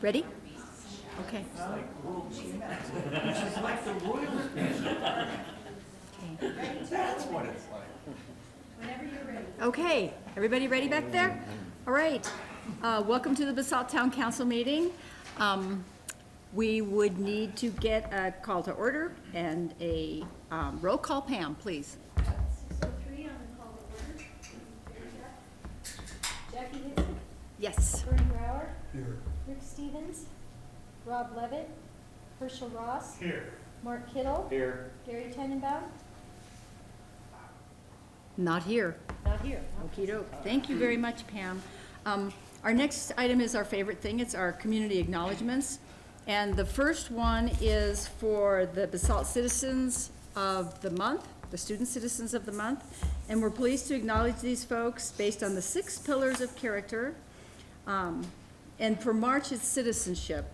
Ready? Okay. It's like the royal. That's what it's like. Whenever you're ready. Okay, everybody ready back there? All right, welcome to the Basalt Town Council meeting. We would need to get a call to order and a roll call. Pam, please. 6:03 on the call to order. Jackie Hickson, Yes. Bernie Brower, Here. Rick Stevens, Rob Levitt, Herschel Ross, Here. Mark Kittle, Here. Gary Tenenbaum, Not here. not here. Okey doke. Thank you very much, Pam. Our next item is our favorite thing. It's our community acknowledgements. And the first one is for the Basalt Citizens of the Month, the Student Citizens of the Month. And we're pleased to acknowledge these folks based on the 6 pillars of character. And for March, it's citizenship.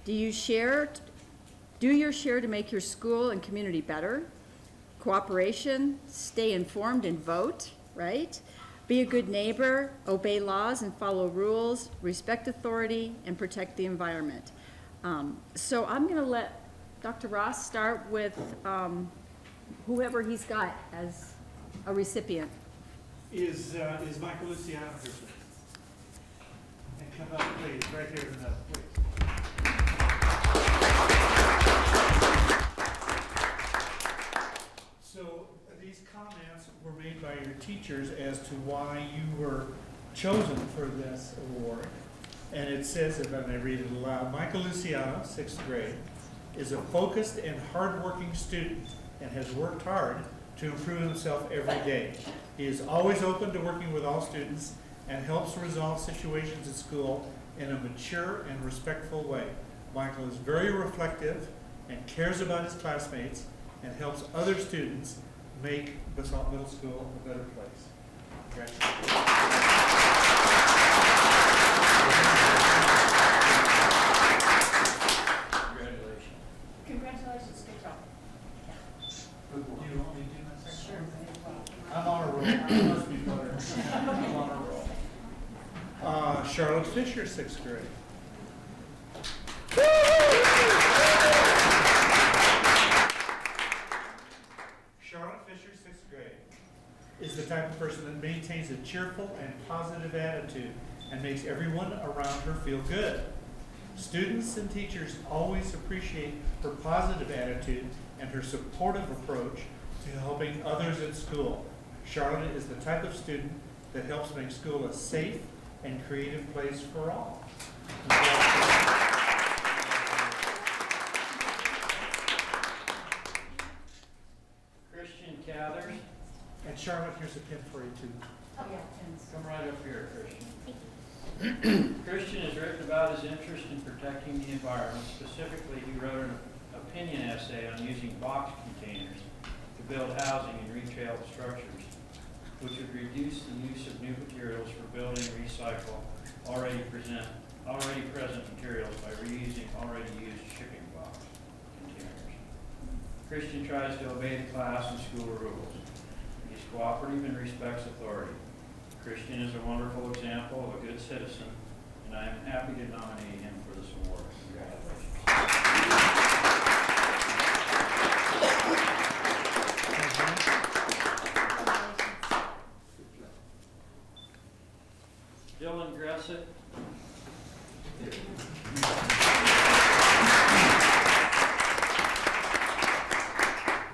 Do your share to make your school and community better. Cooperation, stay informed and vote, right? Be a good neighbor, obey laws and follow rules, respect authority, and protect the environment. So I'm going to let Dr. Ross start with whoever he's got as a recipient. Is Michael Luciano here, please? And come up, please, right here in the middle, please. So these comments were made by your teachers as to why you were chosen for this award. And it says, if I may read it aloud, Michael Luciano, 6th grade, is a focused and hardworking student and has worked hard to improve himself every day. He is always open to working with all students and helps resolve situations at school in a mature and respectful way. Michael is very reflective and cares about his classmates and helps other students make Basalt Middle School a better place. Congratulations. Congratulations. Congratulations, good job. Do you want me to do that second? Sure. I'm on a roll. I must be better. I'm on a roll. Charlotte Fisher, 6th grade. Charlotte Fisher, 6th grade, is the type of person that maintains a cheerful and positive attitude and makes everyone around her feel good. Students and teachers always appreciate her positive attitude and her supportive approach to helping others at school. Charlotte is the type of student that helps make school a safe and creative place for all. Christian Cathers. And Charlotte, here's a pin for you too. Oh, yeah, pins. Come right up here, Christian. Christian has written about his interest in protecting the environment. Specifically, he wrote an opinion essay on using box containers to build housing in retail structures, which would reduce the use of new materials for building and recycle already present materials by reusing already used shipping box containers. Christian tries to obey the class and school rules. He is cooperative and respects authority. Christian is a wonderful example of a good citizen, and I am happy to nominate him for this award. Congratulations. Dylan Gressett.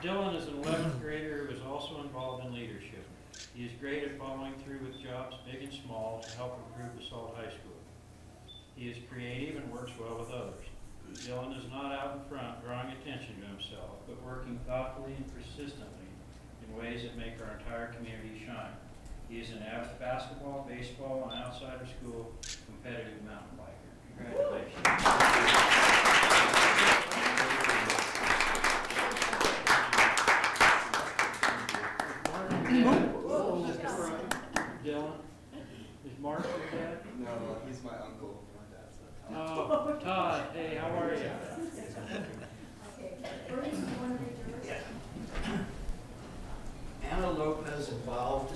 Dylan is an 11th grader who is also involved in leadership. He is great at following through with jobs big and small to help improve Basalt High School. He is creative and works well with others. Dylan is not out in front drawing attention to himself, but working thoughtfully and persistently in ways that make our entire community shine. He is an avid basketball, baseball, and outside of school competitive mountain biker. Congratulations. Dylan, is Mark your dad? No, he's my uncle. My dad's a Oh, Todd, hey, how are you? Okay, Bernie, you want to read yours? Anna Lopez is involved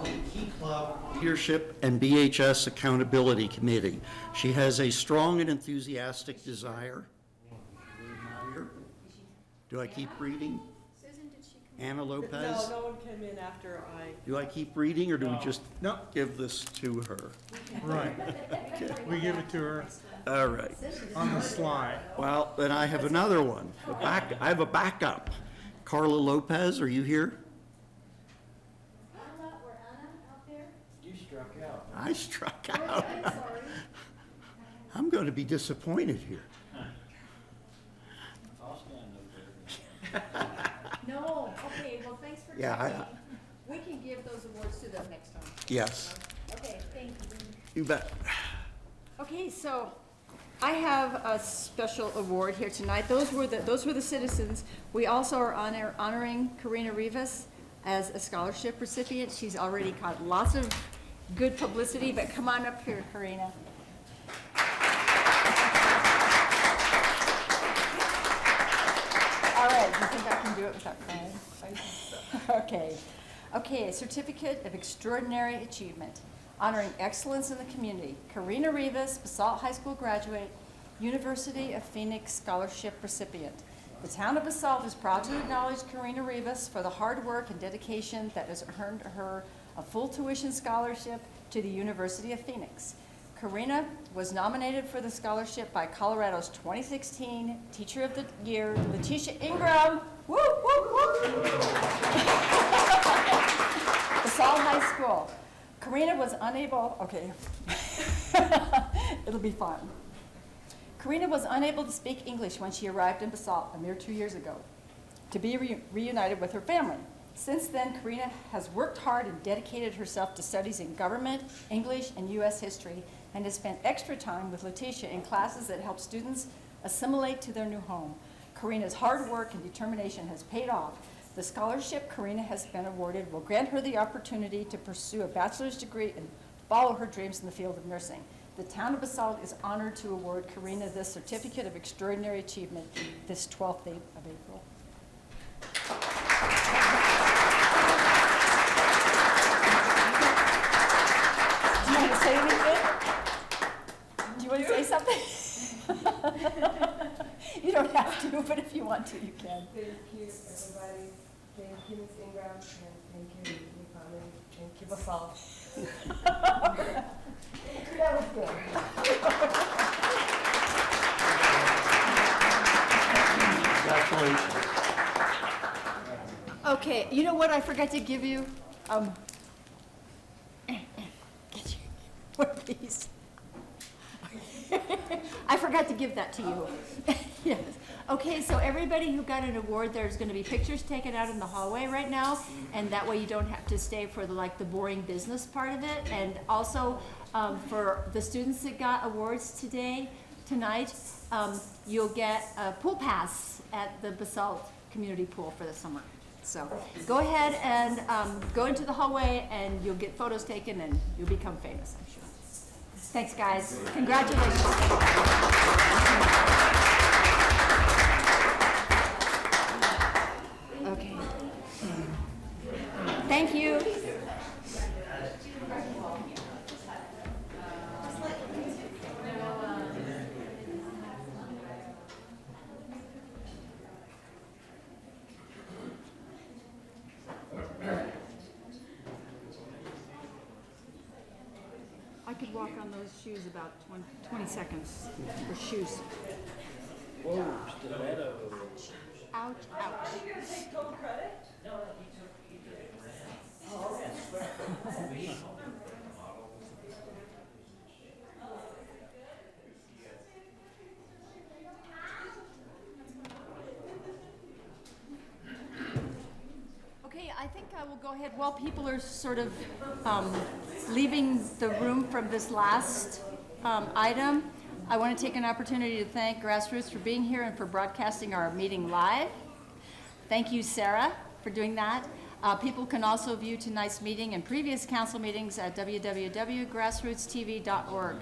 in the Key Club Leadership and BHS Accountability Committee. She has a strong and enthusiastic desire. Do I keep reading? Anna Lopez? No one came in after I. Do I keep reading, or do we No. just No. give this to her? Right. We give it to her All right. on the slide. Well, then I have another one. I have a backup. Carla Lopez, are you here? Anna or Anna out there? You struck out. I struck out. I'm sorry. I'm going to be disappointed here. I'll stand over there. No, okay, well, thanks for Yeah, checking. We can give those awards to them next time. Yes, Okay, thank you. you bet. Okay, so I have a special award here tonight. Those were the citizens. We also are honoring Karina Rivas as a scholarship recipient. She's already got lots of good publicity, but come on up here, Karina. All right, you think I can do it without crying? Okay. Okay, a certificate of extraordinary achievement honoring excellence in the community. Karina Rivas, Basalt High School graduate, University of Phoenix scholarship recipient. The town of Basalt is proud to acknowledge Karina Rivas for the hard work and dedication that has earned her a full tuition scholarship to the University of Phoenix. Karina was nominated for the scholarship by Colorado's 2016 Teacher of the Year, Letitia Ingram. Woo, woo, woo. Basalt High School. Karina was unable, okay, it'll be fun. Karina was unable to speak English when she arrived in Basalt a mere 2 years ago to be reunited with her family. Since then, Karina has worked hard and dedicated herself to studies in government, English, and U.S. history, and has spent extra time with Letitia in classes that help students assimilate to their new home. Karina's hard work and determination has paid off. The scholarship Karina has been awarded will grant her the opportunity to pursue a bachelor's degree and follow her dreams in the field of nursing. The town of Basalt is honored to award Karina this certificate of extraordinary achievement this 12th day of April. Do you want to say anything? Do you want to say something? You don't have to, but if you want to, you can. Thank you, everybody. Thank you, Ms. Ingram, and thank you, my family. Thank you, Basalt. That was good. Congratulations. Okay, you know what I forgot to give you? Get you one of these. I forgot to give that to you. Yes. Okay, so everybody who got an award, there's going to be pictures taken out in the hallway right now, and that way you don't have to stay for the boring business part of it. And also, for the students that got awards tonight, you'll get a pool pass at the Basalt Community Pool for the summer. So go ahead and go into the hallway, and you'll get photos taken, and you'll become famous, I'm sure. Thanks, guys. Congratulations. Okay. Thank you. I could walk on those shoes about 20 seconds for shoes. Whoa, stiletto. Ouch, ouch. Okay, I think I will go ahead while people are sort of leaving the room from this last item. I want to take an opportunity to thank Grassroots for being here and for broadcasting our meeting live. Thank you, Sarah, for doing that. People can also view tonight's meeting and previous council meetings at www.grassrootstv.org.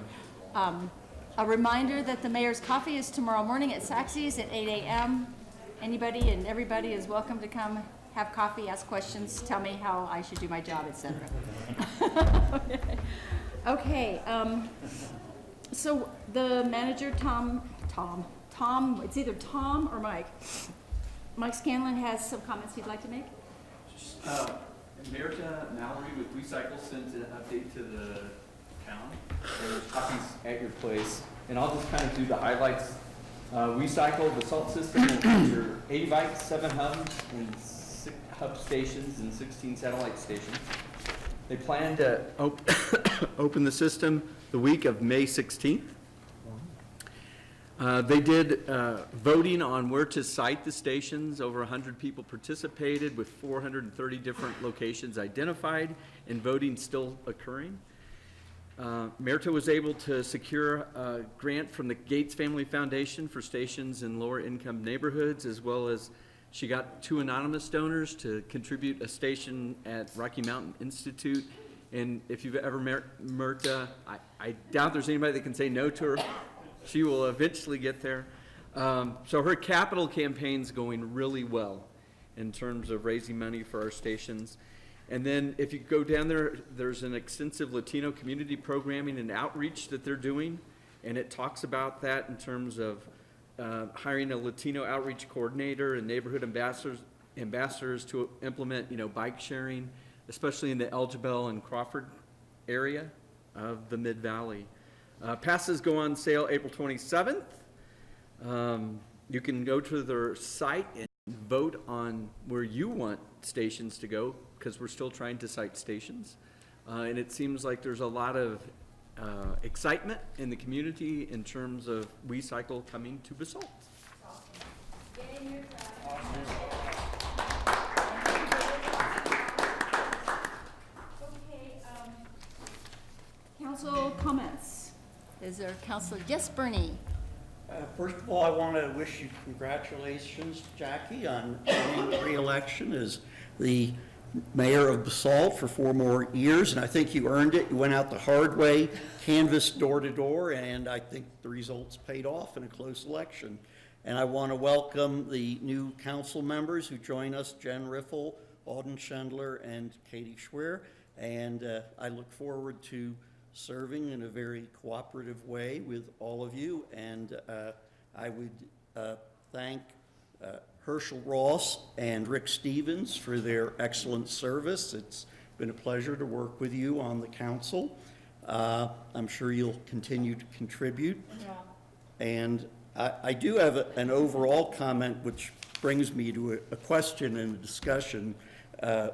A reminder that the mayor's coffee is tomorrow morning at Saxy's at 8 a.m. Anybody and everybody is welcome to come have coffee, ask questions, tell me how I should do my job, etc. Okay, so the manager, Tom, it's either Tom or Mike. Mike Scanlon has some comments he'd like to make. Merita Mallory with Recycle sent an update to the town. There's copies at your place, and I'll just kind of do the highlights. Recycle, Basalt system will feature 80 bikes, 7 hubs, and 6 hub stations and 16 satellite stations. They plan to open the system the week of May 16th. They did voting on where to site the stations. Over 100 people participated with 430 different locations identified, and voting still occurring. Merita was able to secure a grant from the Gates Family Foundation for stations in lower income neighborhoods, as well as she got 2 anonymous donors to contribute a station at Rocky Mountain Institute. And if you've ever met Merita, I doubt there's anybody that can say no to her. She will eventually get there. So her capital campaign's going really well in terms of raising money for our stations. And then if you go down there, there's an extensive Latino community programming and outreach that they're doing. And it talks about that in terms of hiring a Latino outreach coordinator and neighborhood ambassadors to implement, bike sharing, especially in the Elgibel and Crawford area of the Mid-Valley. Passes go on sale April 27th. You can go to their site and vote on where you want stations to go, because we're still trying to site stations. And it seems like there's a lot of excitement in the community in terms of Recycle coming to Basalt. Okay, council comments. Is there council? Yes, Bernie. First of all, I want to wish you congratulations, Jackie, on winning re-election as the mayor of Basalt for 4 more years, and I think you earned it. You went out the hard way, canvassed door to door, and I think the results paid off in a close election. And I want to welcome the new council members who join us, Jen Riffle, Alden Schendler, and Katie Schwer, and I look forward to serving in a very cooperative way with all of you, and I would thank Herschel Ross and Rick Stevens for their excellent service. It's been a pleasure to work with you on the council. I'm sure you'll continue to contribute. And I do have an overall comment, which brings me to a question and a discussion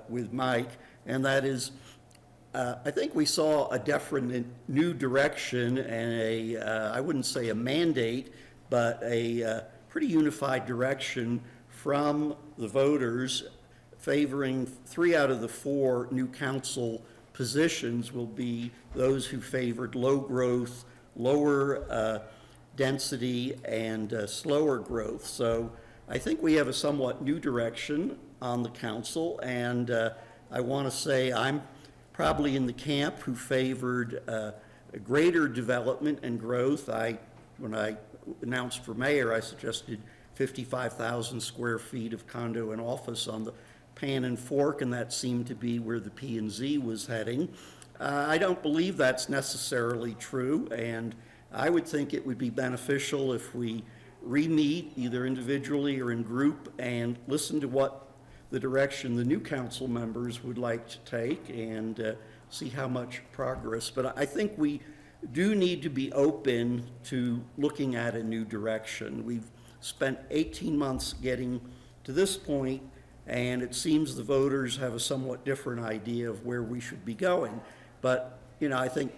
with Mike, and that is, I think we saw a definite new direction and I wouldn't say a mandate, but a pretty unified direction from the voters favoring 3 out of the 4 new council positions will be those who favored low growth, lower density, and slower growth. So I think we have a somewhat new direction on the council, and I want to say I'm probably in the camp who favored a greater development and growth. When I announced for mayor, I suggested 55,000 square feet of condo and office on the Pan and Fork, and that seemed to be where the P&Z was heading. I don't believe that's necessarily true, and I would think it would be beneficial if we re-meet either individually or in group and listen to what the direction the new council members would like to take and see how much progress. But I think we do need to be open to looking at a new direction. We've spent 18 months getting to this point, and it seems the voters have a somewhat different idea of where we should be going. But, I think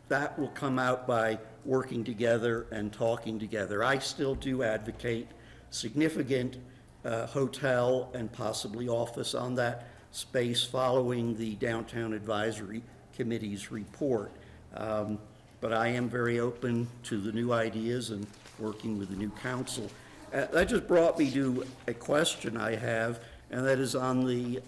that will come out by working together and talking together. I still do advocate significant hotel and possibly office on that space following the Downtown Advisory Committee's report. But I am very open to the new ideas and working with the new council. That just brought me to a question I have, and that is on the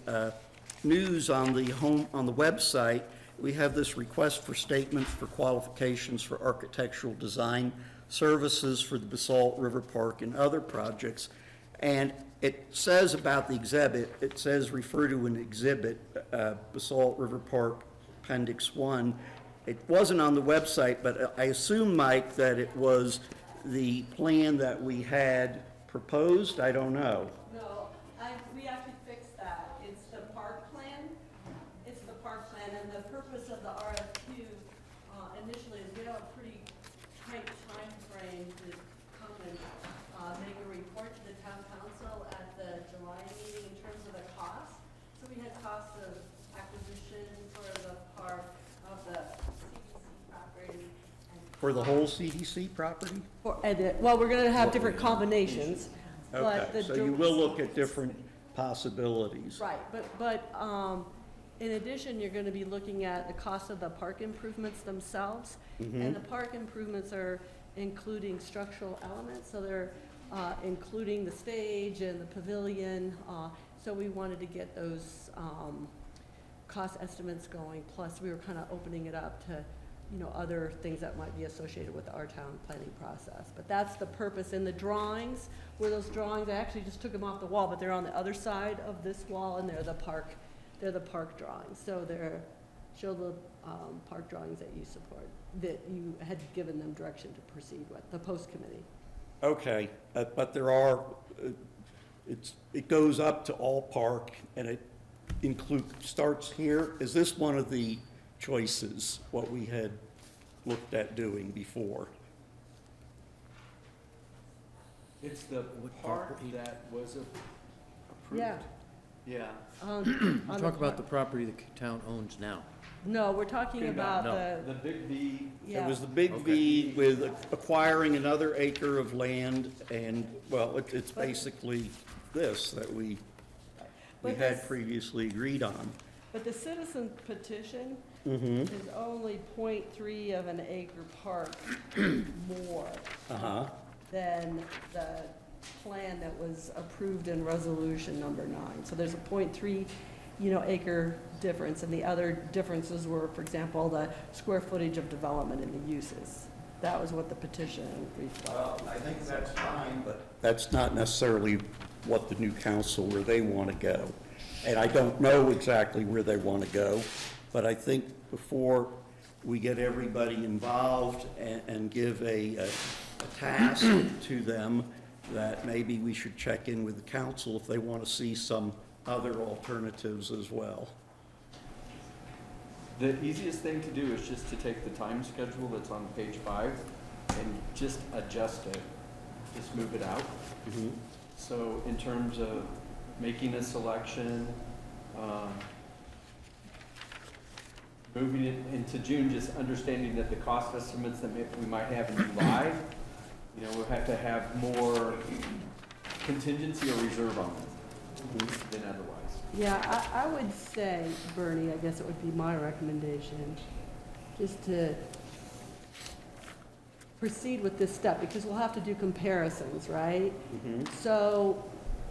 news on the website. We have this request for statements for qualifications for architectural design services for the Basalt River Park and other projects. And it says about the exhibit, it says refer to an exhibit, Basalt River Park Appendix 1. It wasn't on the website, but I assume, Mike, that it was the plan that we had proposed? I don't know. No, we actually fixed that. It's the park plan. It's the park plan, and the purpose of the RFQ initially is we have a pretty tight time frame to come and make a report to the town council at the July meeting in terms of the cost. So we had costs of acquisition for the park, of the CDC property. For the whole CDC property? Well, we're gonna have different combinations, but Okay, the. so you will look at different possibilities. Right, but in addition, you're gonna be looking at the cost of the park improvements themselves. And the park improvements are including structural elements, so they're including the stage and the pavilion. So we wanted to get those cost estimates going, plus we were kind of opening it up to, you know, other things that might be associated with our town planning process. But that's the purpose. In the drawings, where those drawings, I actually just took them off the wall, but they're on the other side of this wall, and they're the park drawings. So show the park drawings that you support, that you had given them direction to proceed with, the post committee. Okay, but there are, it goes up to all park, and it starts here. Is this one of the choices, what we had looked at doing before? It's the park that was approved. Yeah. Yeah. You Talk about the property the town owns now. No, we're talking about No. The big V. yeah. It was the big V with acquiring another acre of land, and, well, it's basically this that we But had this- previously agreed on. But the citizen petition Mm-hmm. is only 0.3 of an acre park more Uh-huh. than the plan that was approved in resolution number 9. So there's a 0.3, acre difference, and the other differences were, for example, the square footage of development and the uses. That was what the petition reflected. Well, I think that's fine, but that's not necessarily what the new council, where they want to go. And I don't know exactly where they want to go, but I think before we get everybody involved and give a task to them, that maybe we should check in with the council if they want to see some other alternatives as well. The easiest thing to do is just to take the time schedule that's on page 5 and just adjust it, just move it out. So in terms of making a selection, moving it into June, just understanding that the cost estimates that we might have in July, we'll have to have more contingency or reserve on them than otherwise. Yeah, I would say, Bernie, I guess it would be my recommendation, just to proceed with this step, because we'll have to do comparisons, right? So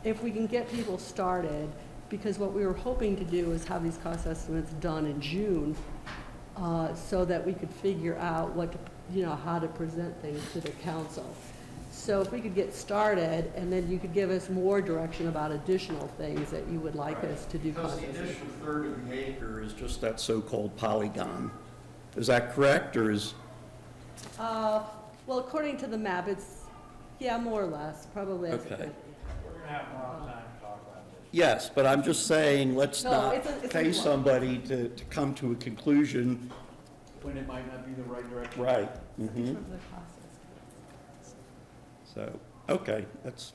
if we can get people started, because what we were hoping to do is have these cost estimates done in June, so that we could figure out how to present things to the council. So if we could get started, and then you could give us more direction about additional things that you would like us to do. Because the additional third of the acre is just that so-called polygon. Is that correct, or is? Well, according to the map, it's, more or less, probably. Okay. We're gonna have a lot of time to talk about this. Yes, but I'm just saying, let's No, not it's a pay lot. somebody to come to a conclusion. When it might not be the right direction. Right. In Mhm. terms of the cost estimates. So, okay, that's,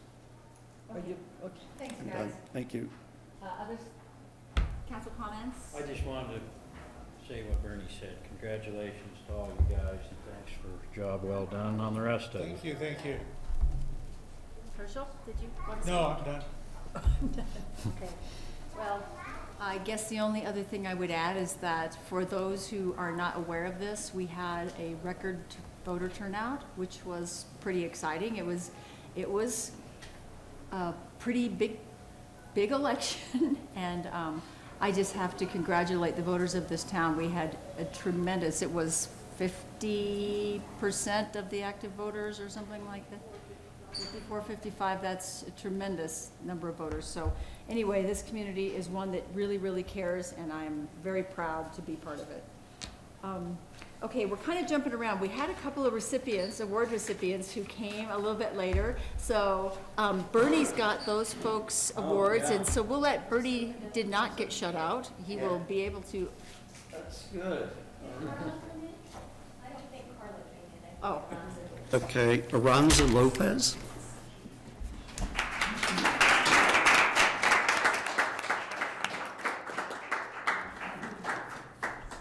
Are you, okay. Thanks, I'm guys. done. Thank you. Others, council comments? I just wanted to say what Bernie said. Congratulations to all you guys, and thanks for a job well done on the rest of it. Thank you. Herschel, did you want to say? No, I'm done. Okay, well, I guess the only other thing I would add is that for those who are not aware of this, we had a record voter turnout, which was pretty exciting. It was a pretty big election, and I just have to congratulate the voters of this town. We had a tremendous, it was 50% of the active voters or something like that. 54, 55, that's a tremendous number of voters. So anyway, this community is one that really, really cares, and I am very proud to be part of it. Okay, we're kind of jumping around. We had a couple of recipients, award recipients, who came a little bit later. So Bernie's got those folks awards, and so we'll let Bernie did not get shut out. He will be able to, That's good. I don't think Carla came in. oh, Okay, Aranza Lopez.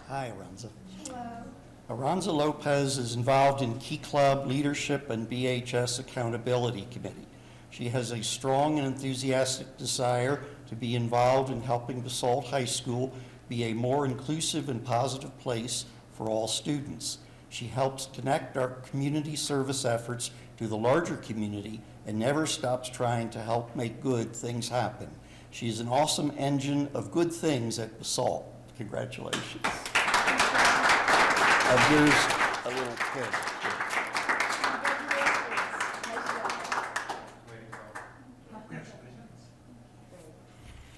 Hi, Aranza. Hello. Aranza Lopez is involved in Key Club leadership and BHS Accountability Committee. She has a strong and enthusiastic desire to be involved in helping Basalt High School be a more inclusive and positive place for all students. She helps connect our community service efforts to the larger community and never stops trying to help make good things happen. She is an awesome engine of good things at Basalt. Congratulations. Here's a little kid.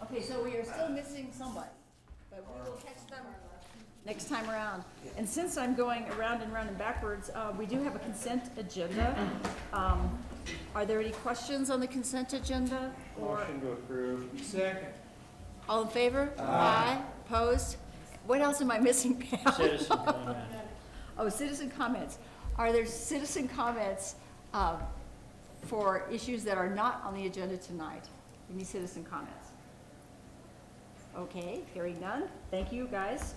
okay, so we are still missing somebody, but we will catch them next time around. And since I'm going around and round and backwards, we do have a consent agenda. Are there any questions on the consent agenda? Or Motion to approve. Second. all in favor? Aye. Opposed? What else am I missing, Pam? Citizen comment. Oh, citizen comments. Are there citizen comments for issues that are not on the agenda tonight? Any citizen comments? Okay, hearing none. Thank you, guys.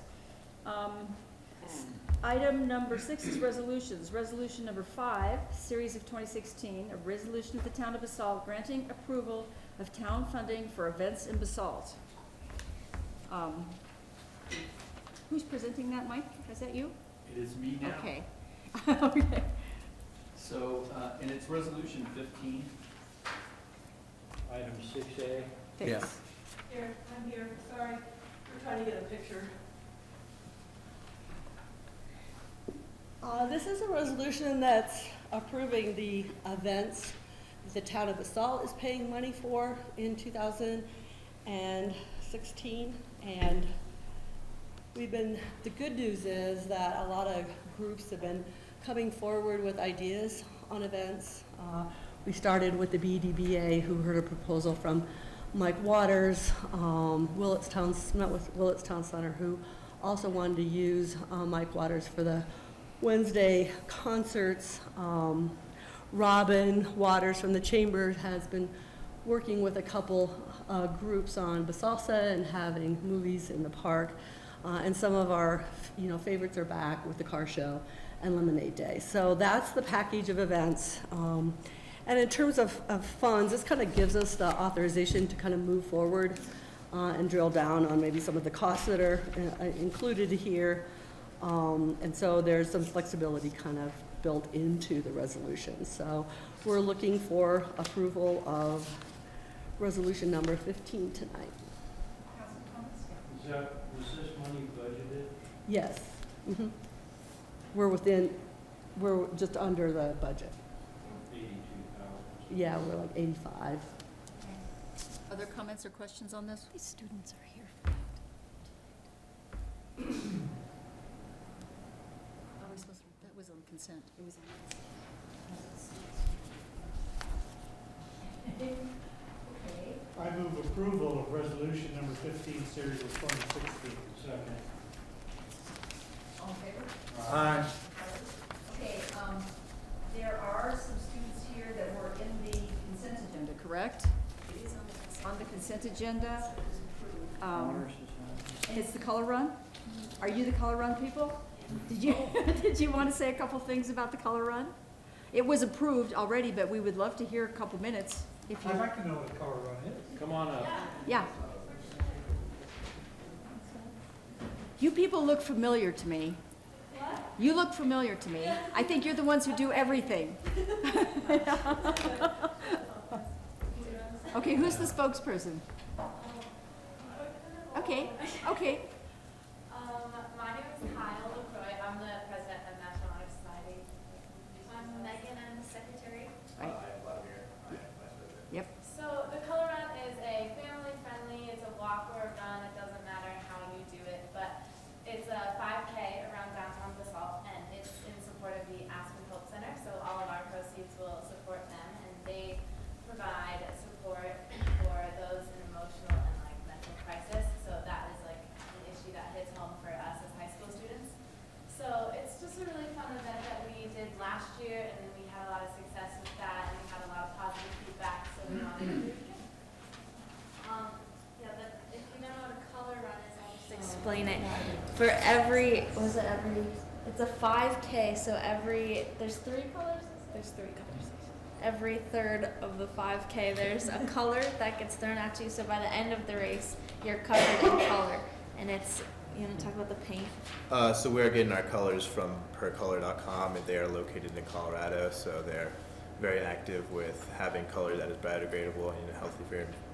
Item number 6 is resolutions. Resolution number 5, series of 2016, a resolution of the town of Basalt granting approval of town funding for events in Basalt. Who's presenting that, Mike? Is that you? It is me now. Okay. Okay. So, and it's resolution 15. Item 6A. Thanks. Here, I'm here, sorry, we're trying to get a picture. This is a resolution that's approving the events the town of Basalt is paying money for in 2016. And the good news is that a lot of groups have been coming forward with ideas on events. We started with the BDBA, who heard a proposal from Mike Waters, met with Willits Town Center, who also wanted to use Mike Waters for the Wednesday concerts. Robin Waters from the Chamber has been working with a couple groups on Basalsa and having movies in the park. And some of our favorites are back with the car show and Lemonade Day. So that's the package of events. And in terms of funds, this kind of gives us the authorization to kind of move forward and drill down on maybe some of the costs that are included here. And so there's some flexibility kind of built into the resolution. So we're looking for approval of resolution number 15 tonight. Was this money budgeted? Yes. Mhm. We're just under the budget. 82,000. Yeah, we're like 85. Other comments or questions on this? These students are here. Are we supposed to, that was on consent. It was on consent. Okay. I move approval of resolution number 15, series of 2016. Second. All in favor? Aye. Okay, there are some students here that were in the consent agenda, correct? It is on the consent agenda. Honors is And it's the color run? Are you the color run people? Did you, did you want to say a couple things about the color run? It was approved already, but we would love to hear a couple minutes if you, I'd like to know what the color run is. Come on up. yeah. You people look familiar to me. What? You look familiar to me. I think you're the ones who do everything. Okay, who's the spokesperson? Okay, okay. My name is Kyle LaCroix. I'm the president of National Honor Society. I'm Megan. I'm the secretary. Right. is a really fun event that we did last year, and then we had a lot of success with that, and we had a lot of positive feedback, so we wanted to do it again. If you don't know what a color run is, I'll just explain it. For every, it's a 5K, so there's 3 colors? There's 3 colors. Every third of the 5K, there's a color that gets thrown at you, so by the end of the race, you're covered in color. And it's, you want to talk about the paint? So we're getting our colors from percolor.com, and they are located in Colorado, so they're very active with having color that is biodegradable and healthy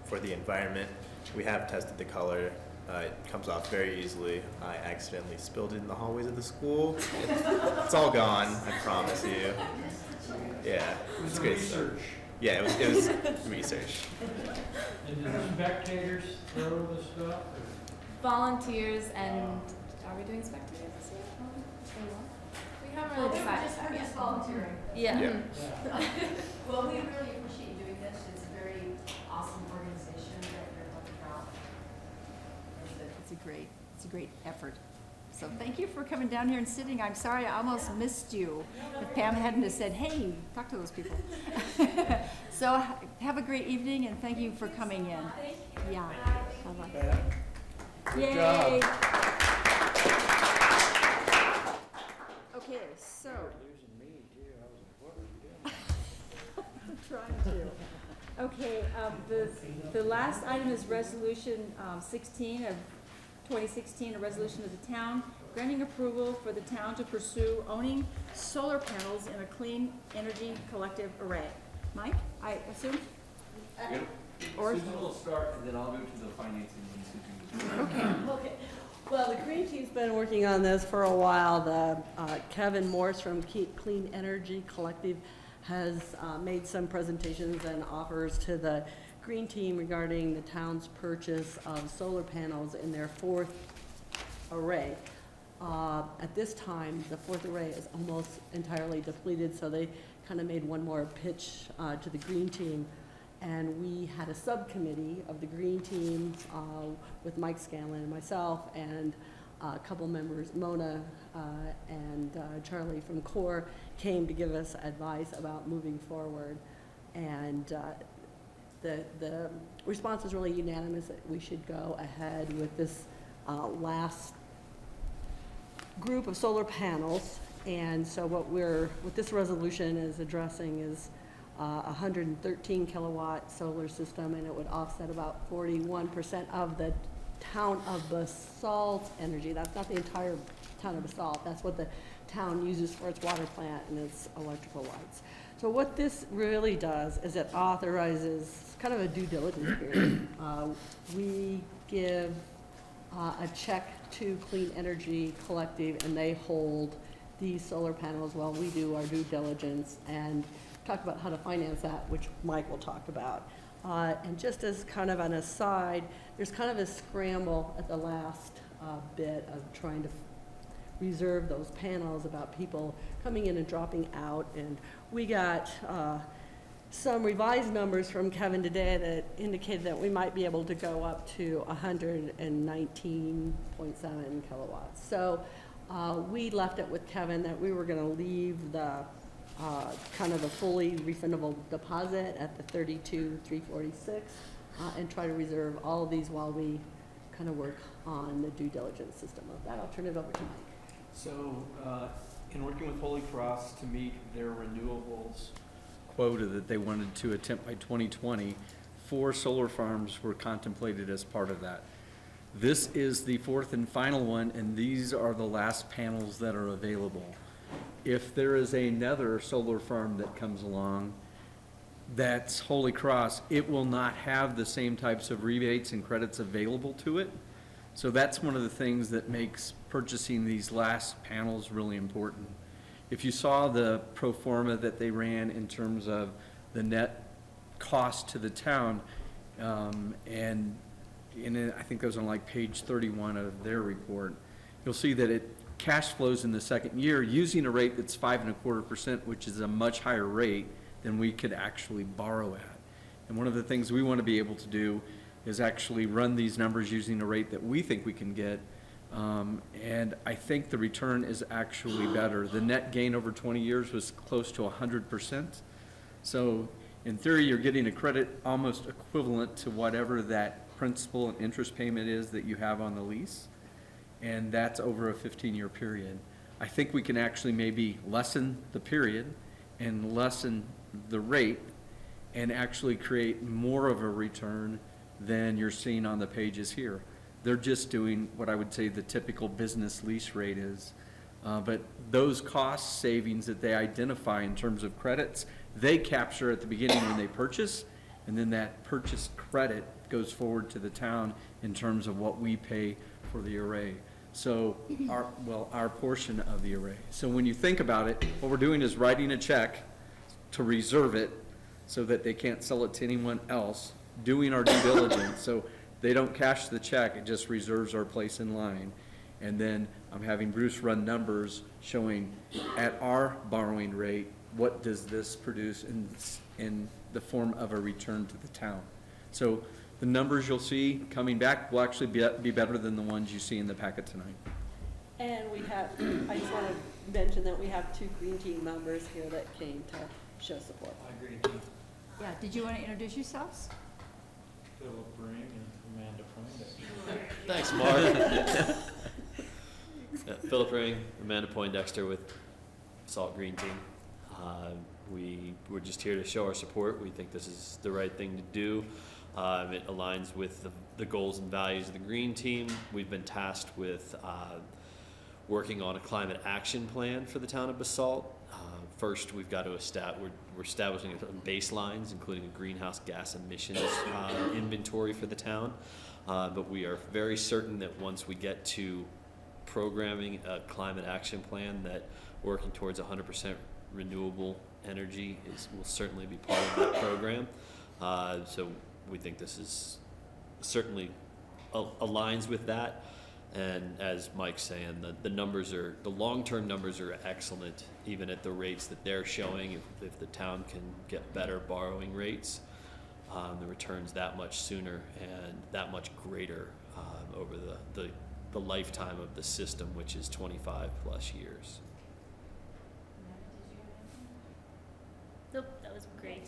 for the environment. We have tested the color. It comes off very easily. I accidentally spilled it in the hallways of the school. It's all gone, I promise you. Yeah, it's great stuff. Yeah, it was research. And do the spectators throw the stuff? Volunteers and, are we doing spectators this year? We haven't really decided that We're yet. just volunteering. Yeah. Yeah. Well, we really appreciate you doing this. It's a very awesome organization that you're helping out. It's a great effort. So thank you for coming down here and sitting. I'm sorry, I almost missed you. If Pam hadn't have said, hey, talk to those people. So have a great evening, and thank you for coming in. Yeah. Bye-bye. Good Yay. job. Okay, so. Losing me too, I was like, what are you doing? Trying to. Okay, the last item is resolution 16 of 2016, a resolution of the town granting approval for the town to pursue owning solar panels in a clean energy collective array. Mike, I assume? Or, Susan will start, and then I'll go to the financing and Susan. okay, Okay, well, the Green Team's been working on this for a while. Kevin Morse from Clean Energy Collective has made some presentations and offers to the Green Team regarding the town's purchase of solar panels in their 4th array. At this time, the 4th array is almost entirely depleted, so they kind of made one more pitch to the Green Team. And we had a subcommittee of the Green Team with Mike Scanlon and myself and a couple members, Mona and Charlie from CORE, came to give us advice about moving forward. And the response was really unanimous that we should go ahead with this last group of solar panels. And so what this resolution is addressing is 113 kilowatt solar system, and it would offset about 41% of the town of Basalt energy. That's not the entire town of Basalt. That's what the town uses for its water plant and its electrical lights. So what this really does is it authorizes kind of a due diligence period. We give a check to Clean Energy Collective, and they hold these solar panels while we do our due diligence and talk about how to finance that, which Mike will talk about. And just as kind of an aside, there's kind of a scramble at the last bit of trying to reserve those panels about people coming in and dropping out. And we got some revised numbers from Kevin today that indicated that we might be able to go up to 119.7 kilowatts. So we left it with Kevin that we were gonna leave the kind of a fully refundable deposit at the 32,346 and try to reserve all of these while we kind of work on the due diligence system of that. I'll turn it over to Mike. So, in working with Holy Cross to meet their renewables quota that they wanted to attempt by 2020, 4 solar farms were contemplated as part of that. This is the 4th and final one, and these are the last panels that are available. If there is another solar farm that comes along that's Holy Cross, it will not have the same types of rebates and credits available to it. So that's one of the things that makes purchasing these last panels really important. If you saw the pro forma that they ran in terms of the net cost to the town, and I think that was on like page 31 of their report, you'll see that it cash flows in the 2nd year using a rate that's 5.25%, which is a much higher rate than we could actually borrow at. And one of the things we want to be able to do is actually run these numbers using a rate that we think we can get And I think the return is actually better. The net gain over 20 years was close to 100%. So in theory, you're getting a credit almost equivalent to whatever that principal and interest payment is that you have on the lease. And that's over a 15-year period. I think we can actually maybe lessen the period and lessen the rate and actually create more of a return than you're seeing on the pages here. They're just doing what I would say the typical business lease rate is. But those cost savings that they identify in terms of credits, they capture at the beginning when they purchase, and then that purchase credit goes forward to the town in terms of what we pay for the array. So our portion of the array. So when you think about it, what we're doing is writing a check to reserve it so that they can't sell it to anyone else, doing our due diligence. So they don't cash the check, it just reserves our place in line. And then I'm having Bruce run numbers showing at our borrowing rate, what does this produce in the form of a return to the town. So the numbers you'll see coming back will actually be better than the ones you see in the packet tonight. And we have, I just want to mention that we have 2 Green Team members here that came to show support. I agree. Yeah, did you want to introduce yourselves? Philip Ring and Amanda Poindexter. Thanks, Mark. Philip Ring, Amanda Poindexter with Basalt Green Team. We're just here to show our support. We think this is the right thing to do. It aligns with the goals and values of the Green Team. We've been tasked with working on a climate action plan for the town of Basalt. First, we've got to we're establishing baselines, including a greenhouse gas emissions inventory for the town. But we are very certain that once we get to programming a climate action plan, that working towards 100% renewable energy will certainly be part of that program. So we think this is certainly aligns with that. And as Mike's saying, the long-term numbers are excellent, even at the rates that they're showing. If the town can get better borrowing rates, the return's that much sooner and that much greater over the lifetime of the system, which is 25 plus years. Nope, that was great.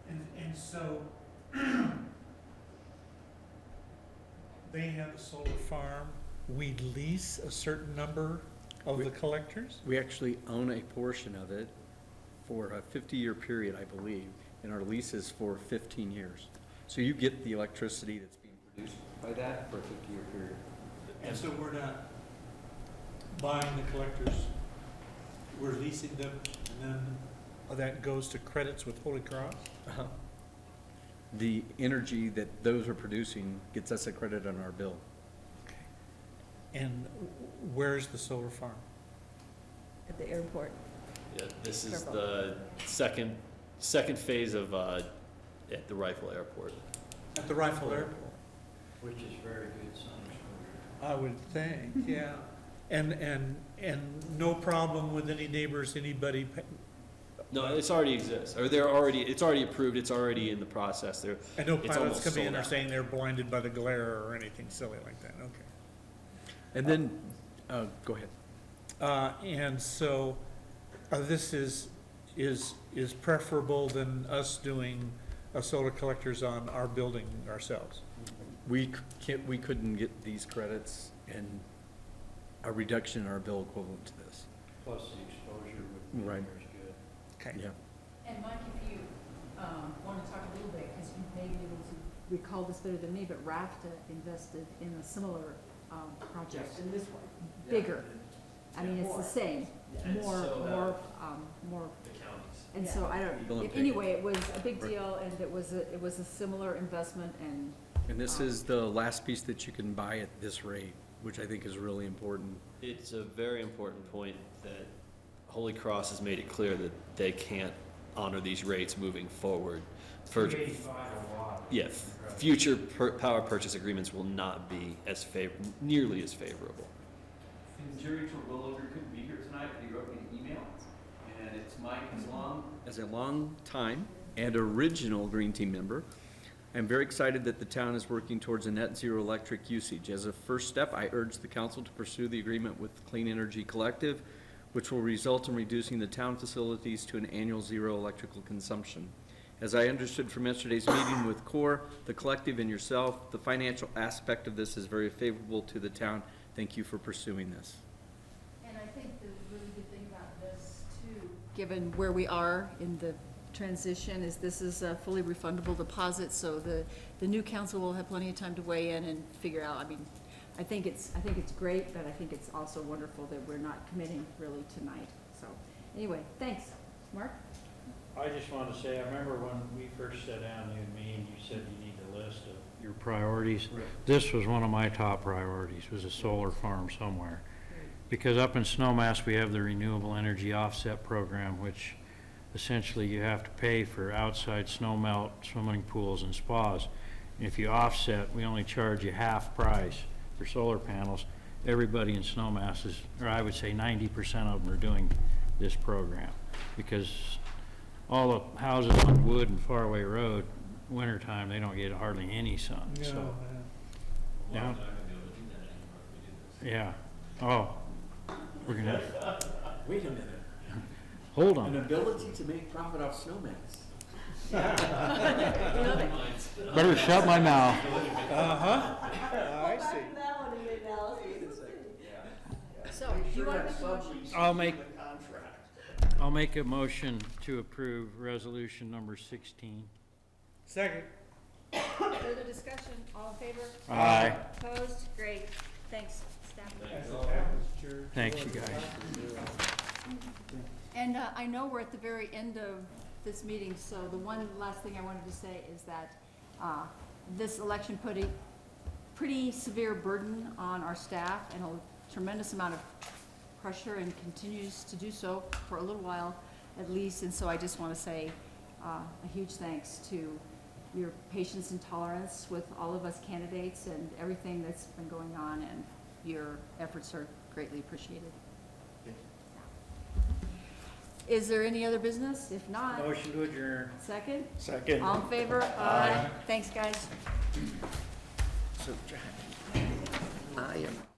And so they have a solar farm, we lease a certain number of the collectors? We actually own a portion of it for a 50-year period, I believe, and our lease is for 15 years. So you get the electricity that's being produced by that for a 50-year period. And so we're not buying the collectors, we're leasing them, and then that goes to credits with Holy Cross? Uh-huh. The energy that those are producing gets us a credit on our bill. Okay. And where's the solar farm? At the airport. Yeah, this is the second phase of at the Rifle Airport. At the Rifle Airport? Which is very good sun exposure. I would think, yeah. And no problem with any neighbors, anybody? No, it's already exists, or it's already approved. It's already in the process. There. And no It's pilots almost coming in sold or out. saying they're blinded by the glare or anything silly like that, okay. And then, go ahead. And so, this is preferable than us doing solar collectors on our building ourselves. We couldn't get these credits and a reduction in our bill equivalent to this. Plus the exposure would be Right. very good. Okay. Yeah. And Mike, if you want to talk a little bit, because you may be able to recall this better than me, but RAFTA invested in a similar project. In this one. Bigger. I mean, it's the same, And more. The counties. And so I don't, anyway, it was a big deal, and it was a similar investment, and And this is the last piece that you can buy at this rate, which I think is really important. It's a very important point that Holy Cross has made it clear that they can't honor these rates moving forward. For 285 a watt. yeah, future power purchase agreements will not be nearly as favorable. And Jerry Terwilliger couldn't be here tonight, but he wrote me an email, and it's Mike as a long time and original Green Team member. I'm very excited that the town is working towards a net zero electric usage. As a first step, I urge the council to pursue the agreement with Clean Energy Collective, which will result in reducing the town facilities to an annual zero electrical consumption. As I understood from yesterday's meeting with CORE, the collective, and yourself, the financial aspect of this is very favorable to the town. Thank you for pursuing this. And I think the really good thing about this too, given where we are in the transition, is this is a fully refundable deposit, so the new council will have plenty of time to weigh in and figure out, I mean, I think it's great, but I think it's also wonderful that we're not committing really tonight. So, anyway, thanks. Mark? I just wanted to say, I remember when we first sat down, you and me, and you said you need a list of your priorities. This was one of my top priorities, was a solar farm somewhere. Because up in Snowmass, we have the Renewable Energy Offset Program, which essentially you have to pay for outside snow melt, swimming pools, and spas. And if you offset, we only charge you half price for solar panels. Everybody in Snowmass is, or I would say 90% of them are doing this program. Because all the houses on Wood and Faraway Road, wintertime, they don't get hardly any sun, so. Yeah. Yeah, oh, we're gonna, Wait a minute. hold on. ability to make profit off snowmans. Better shut my mouth. Uh-huh. I see. That one in the analysis. So, do you want to I'll make a motion to approve resolution number 16. Second. further discussion? All in favor? Aye. Opposed? Great. Thanks, staff. Thanks, you guys. And I know we're at the very end of this meeting, so the one last thing I wanted to say is that this election put a pretty severe burden on our staff and a tremendous amount of pressure, and continues to do so for a little while at least. And so I just want to say a huge thanks to your patience and tolerance with all of us candidates and everything that's been going on, and your efforts are greatly appreciated. Is there any other business? If not, Motion to adjourn. second? Second. All in favor? Aye. Thanks, guys. So, Jack, I am